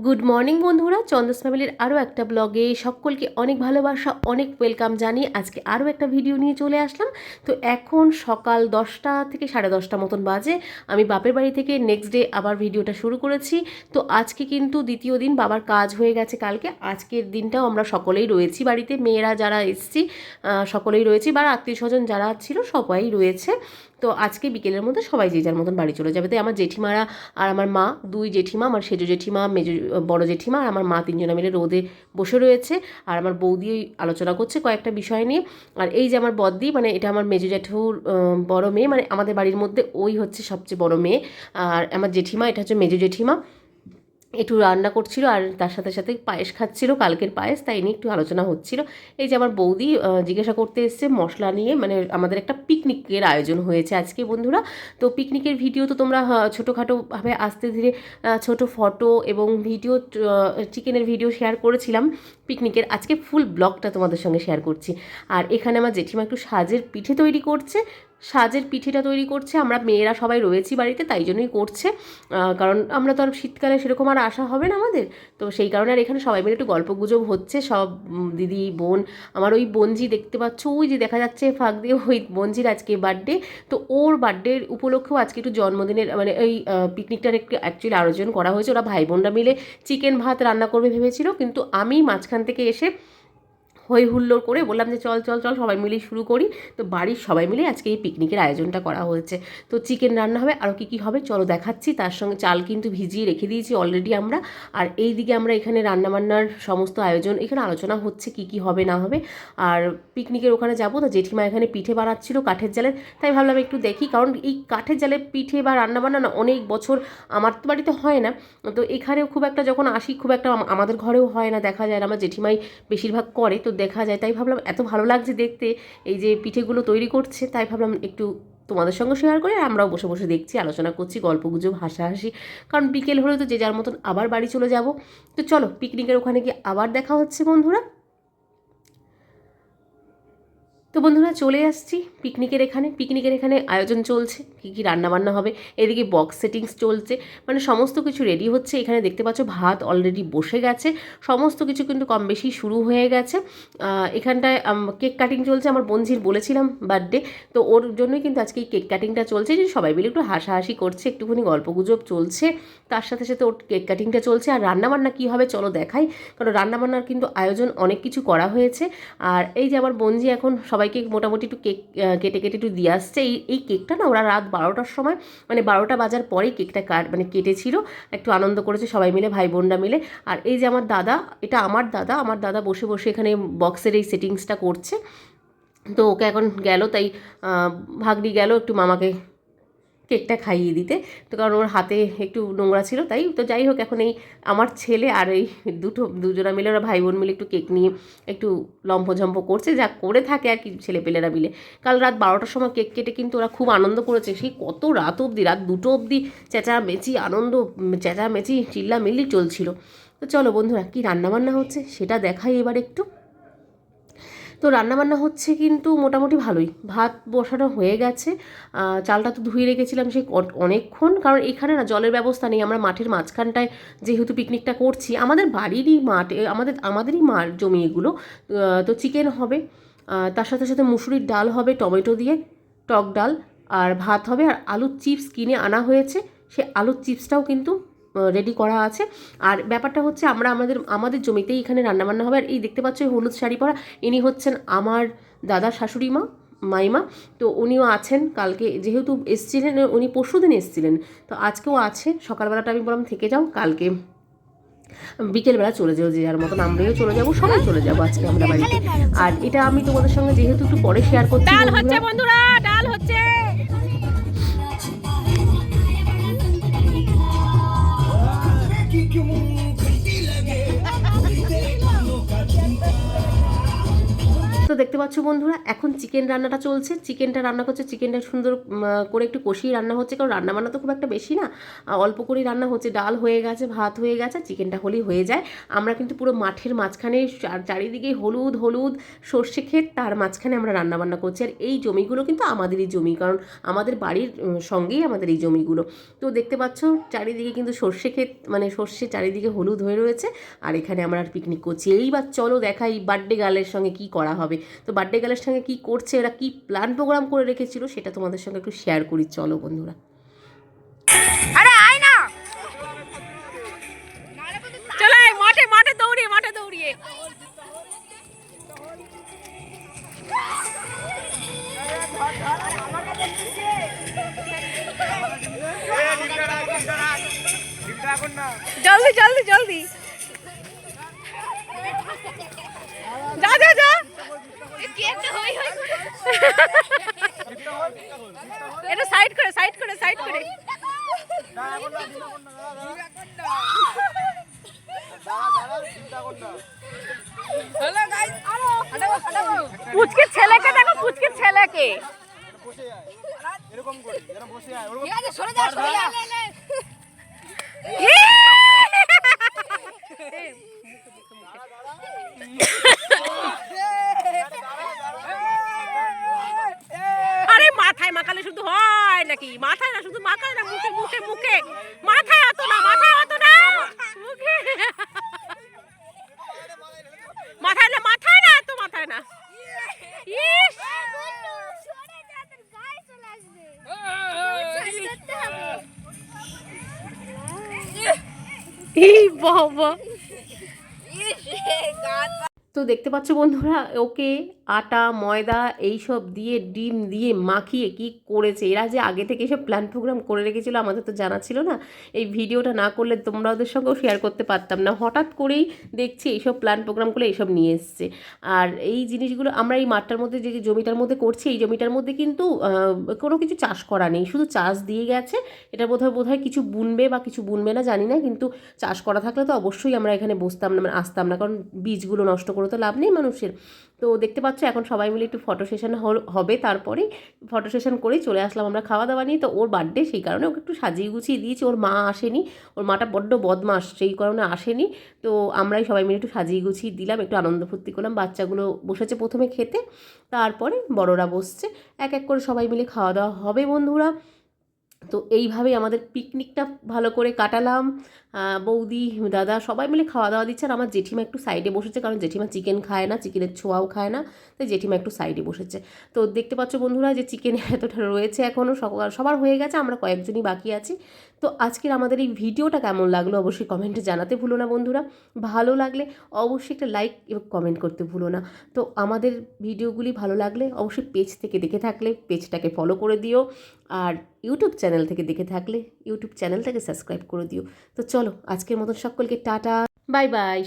Good morning বন্ধুরা, চন্দস ফ্যামিলির আরও একটা ব্লগে সকলকে অনেক ভালোবাসা, অনেক ওয়েলকাম জানিয়ে আজকে আরও একটা ভিডিও নিয়ে চলে আসলাম। তো এখন সকাল 10টা থেকে 10:30 মতন বাজে। আমি বাপের বাড়ি থেকে নেক্সট ডে আবার ভিডিওটা শুরু করেছি। তো আজকে কিন্তু দ্বিতীয় দিন, বাবার কাজ হয়ে গেছে কালকে। আজকের দিনটাও আমরা সকলেই রয়েছি বাড়িতে, মেয়েরা যারা এসেছি সকলেই রয়েছি, বা আত্মীয় স্বজন যারা ছিল সবাই রয়েছে। তো আজকে বিকেলের মধ্যে সবাই যে যার মতন বাড়ি চলে যাবে। তাই আমার জেঠিমারা আর আমার মা, দুই জেঠিমা, আমার সেজো জেঠিমা, মেজো বড় জেঠিমা আর আমার মা তিনজনে মিলে রোদে বসে রয়েছে। আর আমার বৌদি আলোচনা করছে কয়েকটা বিষয় নিয়ে। আর এই যে আমার বদ্দি, মানে এটা আমার মেজো জেঠুর বড় মেয়ে, মানে আমাদের বাড়ির মধ্যে ওই হচ্ছে সবচেয়ে বড় মেয়ে। আর আমার জেঠিমা, এটা হচ্ছে মেজো জেঠিমা, একটু রান্না করছিল আর তার সাথে সাথে পায়েস খাচ্ছিল, কালকের পায়েস, তাই নিয়ে একটু আলোচনা হচ্ছিল। এই যে আমার বৌদি জিজ্ঞাসা করতে এসছে মশলা নিয়ে, মানে আমাদের একটা পিকনিকের আয়োজন হয়েছে আজকে বন্ধুরা। তো পিকনিকের ভিডিও তো তোমরা ছোটোখাটোভাবে আস্তে ধীরে ছোট ফটো এবং ভিডিও, চিকেনের ভিডিও শেয়ার করেছিলাম পিকনিকের। আজকে ফুল ব্লগটা তোমাদের সঙ্গে শেয়ার করছি। আর এখানে আমার জেঠিমা একটু সাজের পিঠে তৈরি করছে, সাজের পিঠেটা তৈরি করছে। আমরা মেয়েরা সবাই রয়েছি বাড়িতে, তাই জন্যই করছে, কারণ আমরা তো আর শীতকালে সেরকম আর আসা হবে না আমাদের। তো সেই কারণে আর এখানে সবাই মিলে একটু গল্পগুজব হচ্ছে, সব দিদি বোন। আমার ওই বোনজি দেখতে পাচ্ছ, ওই যে দেখা যাচ্ছে ফাঁক দিয়ে, ওই বোনজির আজকে বার্থডে। তো ওর বার্থডের উপলক্ষেও আজকে একটু জন্মদিনের, মানে এই পিকনিকটার একটু অ্যাকচুয়ালি আয়োজন করা হয়েছে। ওরা ভাই বোনরা মিলে চিকেন ভাত রান্না করবে ভেবেছিল, কিন্তু আমি মাঝখান থেকে এসে হই হুল্লোড় করে বললাম যে চল চল চল সবাই মিলেই শুরু করি। তো বাড়ির সবাই মিলে আজকে এই পিকনিকের আয়োজনটা করা হয়েছে। তো চিকেন রান্না হবে, আরও কী হবে চলো দেখাচ্ছি। তার সঙ্গে চাল কিন্তু ভিজিয়ে রেখে দিয়েছি অলরেডি আমরা। আর এই দিকে আমরা এখানে রান্নাবান্নার সমস্ত আয়োজন, এখানে আলোচনা হচ্ছে কী হবে না হবে। আর পিকনিকের ওখানে যাবো, তো জেঠিমা এখানে পিঠে বানাচ্ছিল কাঠের জালের, তাই ভাবলাম একটু দেখি, কারণ এই কাঠের জালের পিঠে বা রান্নাবান্না না অনেক বছর আমার তো বাড়িতে হয় না। তো এখানেও খুব একটা যখন আসি, খুব একটা আমাদের ঘরেও হয় না, দেখা যায় না, আমার জেঠিমাই বেশিরভাগ করে, তো দেখা যায়। তাই ভাবলাম এত ভালো লাগছে দেখতে এই যে পিঠেগুলো তৈরি করছে, তাই ভাবলাম একটু তোমাদের সঙ্গে শেয়ার করে। আমরাও বসে বসে দেখছি, আলোচনা করছি, গল্পগুজব, হাসাহাসি, কারণ বিকেল হলে তো যে যার মতন আবার বাড়ি চলে যাব। তো চলো পিকনিকের ওখানে গিয়ে আবার দেখা হচ্ছে বন্ধুরা। তো বন্ধুরা চলে আসছি পিকনিকের এখানে আয়োজন চলছে, কী রান্নাবান্না হবে। এদিকে বক্স সেটিংস চলছে, মানে সমস্ত কিছু রেডি হচ্ছে। এখানে দেখতে পাচ্ছ ভাত অলরেডি বসে গেছে, সমস্ত কিছু কিন্তু কম বেশি শুরু হয়ে গেছে। এখানটায় কেক কাটিং চলছে, আমার বোনঝির বলেছিলাম বার্থডে, তো ওর জন্যই কিন্তু আজকে এই কেক কাটিংটা চলছে, যে সবাই মিলে একটু হাসাহাসি করছে, একটুখানি গল্পগুজব চলছে, তার সাথে সাথে ওর কেক কাটিংটা চলছে। আর রান্নাবান্না কী হবে চলো দেখাই, কারণ রান্নাবান্নার কিন্তু আয়োজন অনেক কিছু করা হয়েছে। আর এই যে আমার বোনঝি এখন সবাইকে মোটামুটি একটু কেক কেটে কেটে একটু দিয়ে আসছে। এই কেকটা না ওরা রাত 12টার সময়, মানে 12টা বাজার পরেই কেকটা কেটেছিল, একটু আনন্দ করেছে সবাই মিলে, ভাই বোনরা মিলে। আর এই যে আমার দাদা, এটা আমার দাদা বসে বসে এখানে বক্সের এই সেটিংসটা করছে। তো ওকে এখন গেল, তাই ভাগ্নি গেল একটু মামাকে কেকটা খাইয়ে দিতে, তো কারণ ওর হাতে একটু নোংরা ছিল, তাই। তো যাই হোক, এখন এই আমার ছেলে আর এই দুজনা মিলে, ওরা ভাই বোন মিলে একটু কেক নিয়ে একটু লম্ফঝম্প করছে, যা করে থাকে আর কি ছেলেপেলেরা মিলে। কাল রাত 12টার সময় কেক কেটে কিন্তু ওরা খুব আনন্দ করেছে, সেই কত রাত অবধি, রাত 2টো অবধি চেঁচামেচি আনন্দ, চেঁচামেচি চিল্লামিল্লি চলছিল। তো চলো বন্ধুরা কী রান্নাবান্না হচ্ছে সেটা দেখাই এবার একটু। তো রান্নাবান্না হচ্ছে কিন্তু মোটামুটি ভালোই, ভাত বসানো হয়ে গেছে। চালটা তো ধুয়ে রেখেছিলাম সেই অনেকক্ষণ, কারণ এখানে না জলের ব্যবস্থা নেই। আমরা মাঠের মাঝখানটায় যেহেতু পিকনিকটা করছি, আমাদের বাড়িরই মাঠ, আমাদেরই মাঠ জমি এগুলো। তো চিকেন হবে, তার সাথে সাথে মুসুরির ডাল হবে টমেটো দিয়ে, টক ডাল, আর ভাত হবে। আর আলুর চিপস কিনে আনা হয়েছে, সে আলুর চিপসটাও কিন্তু রেডি করা আছে। আর ব্যাপারটা হচ্ছে আমাদের জমিতেই এখানে রান্নাবান্না হবে। আর এই দেখতে পাচ্ছ হলুদ শাড়ি পরা, ইনি হচ্ছেন আমার দাদার শাশুড়ি মা, মাইমা। তো উনিও আছেন, কালকে যেহেতু এসছিলেন, উনি পরশুদিন এসছিলেন, তো আজকেও আছে। সকালবেলাটা আমি বললাম থেকে যাও, কালকে বিকেলবেলা চলে যাও যে যার মতন, আমরাও চলে যাবো, সবাই চলে যাবো আজকে আমরা বাড়িতে। আর এটা আমি তোমাদের সঙ্গে যেহেতু একটু পরে শেয়ার করছি, ডাল হচ্ছে বন্ধুরা, ডাল হচ্ছে। তো দেখতে পাচ্ছ বন্ধুরা, এখন চিকেন রান্নাটা চলছে। চিকেনটা রান্না করছে, চিকেনটা সুন্দর করে একটু কষিয়ে রান্না হচ্ছে, কারণ রান্না বান্না তো খুব একটা বেশি না, অল্প করেই রান্না হচ্ছে। ডাল হয়ে গেছে, ভাত হয়ে গেছে, চিকেনটা হলেই হয়ে যায়। আমরা কিন্তু পুরো মাঠের মাঝখানে চারিদিকে হলুদ হলুদ সর্ষে ক্ষেত, তার মাঝখানে আমরা রান্না বান্না করছি। আর এই জমিগুলো কিন্তু আমাদেরই জমি, কারণ আমাদের বাড়ির সঙ্গেই আমাদের এই জমিগুলো। তো দেখতে পাচ্ছ চারিদিকে কিন্তু সর্ষে ক্ষেত, মানে সর্ষে চারিদিকে হলুদ হয়ে রয়েছে। আর এখানে আমরা আর পিকনিক করছি। এইবার চলো দেখাই বার্থডে গার্লের সঙ্গে কি করা হবে। তো বার্থডে গার্লের সঙ্গে কি করছে, এরা কি প্ল্যান প্রোগ্রাম করে রেখেছিল, সেটা তোমাদের সঙ্গে একটু শেয়ার করি। চলো বন্ধুরা। আরে আয় না, চলো মাঠে মাঠে দৌড়িয়ে, মাঠে দৌড়িয়ে। জলদি জলদি জলদি, যা যা যা। এটা সাইড করে, সাইড করে, সাইড করে। পুচকির ছেলেকে দেখো, পুচকির ছেলেকে। আরে মাথায় মাখালে শুধু হয় নাকি? মাথায় না, শুধু মাথায় না, মুখে মুখে মুখে। মাথায় অত না, মাথায় অত না, মুখে। মাথায় না, মাথায় না, এত মাথায় না। বাবা, তো দেখতে পাচ্ছ বন্ধুরা, ওকে আটা ময়দা এইসব দিয়ে ডিম দিয়ে মাখিয়ে কি করেছে। এরা যে আগে থেকে সব প্ল্যান প্রোগ্রাম করে রেখেছিল, আমাদের তো জানা ছিল না। এই ভিডিওটা না করলে তোমরা ওদের সঙ্গেও শেয়ার করতে পারতাম না। হঠাৎ করেই দেখছি এইসব প্ল্যান প্রোগ্রাম করে এইসব নিয়ে এসছে। আর এই জিনিসগুলো আমরা এই মাঠটার মধ্যে, যে জমিটার মধ্যে করছি, এই জমিটার মধ্যে কিন্তু কোনো কিছু চাষ করা নেই, শুধু চাষ দিয়ে গেছে। এটা বোধহয় কিছু বুনবে বা কিছু বুনবে না জানি না, কিন্তু চাষ করা থাকলে তো অবশ্যই আমরা এখানে বসতাম না, মানে আসতাম না, কারণ বীজগুলো নষ্ট করে তো লাভ নেই মানুষের। তো দেখতে পাচ্ছ এখন সবাই মিলে একটু ফটো সেশন হবে, তারপরেই ফটো সেশন করেই চলে আসলাম আমরা খাওয়া দাওয়া নিয়ে। তো ওর বার্থডে, সেই কারণে ওকে একটু সাজিয়ে গুছিয়ে দিয়েছি। ওর মা আসেনি, ওর মাটা বড্ড বদমাস, সেই কারণে আসেনি। তো আমরাই সবাই মিলে একটু সাজিয়ে গুছিয়ে দিলাম, একটু আনন্দ ফুর্তি করলাম। বাচ্চাগুলো বসেছে প্রথমে খেতে, তারপরে বড়রা বসছে। এক এক করে সবাই মিলে খাওয়া দাওয়া হবে বন্ধুরা। তো এইভাবেই আমাদের পিকনিকটা ভালো করে কাটালাম। বৌদি দাদা সবাই মিলে খাওয়া দাওয়া দিচ্ছে। আর আমার জেঠিমা একটু সাইডে বসেছে, কারণ জেঠিমা চিকেন খায় না, চিকেনের ছোঁয়াও খায় না, তাই জেঠিমা একটু সাইডে বসেছে। তো দেখতে পাচ্ছ বন্ধুরা যে চিকেন এতটা রয়েছে, এখনও সবার হয়ে গেছে, আমরা কয়েকজনই বাকি আছি। তো আজকের আমাদের এই ভিডিওটা কেমন লাগলো অবশ্যই কমেন্টে জানাতে ভুলো না বন্ধুরা। ভালো লাগলে অবশ্যই একটা লাইক এবং কমেন্ট করতে ভুলো না। তো আমাদের ভিডিওগুলি ভালো লাগলে অবশ্যই পেজ থেকে দেখে থাকলে পেজটাকে ফলো করে দিও, আর ইউটিউব চ্যানেল থেকে দেখে থাকলে ইউটিউব চ্যানেলটাকে সাবস্ক্রাইব করে দিও। তো চলো আজকের মতো সকলকে টাটা, বাই বাই।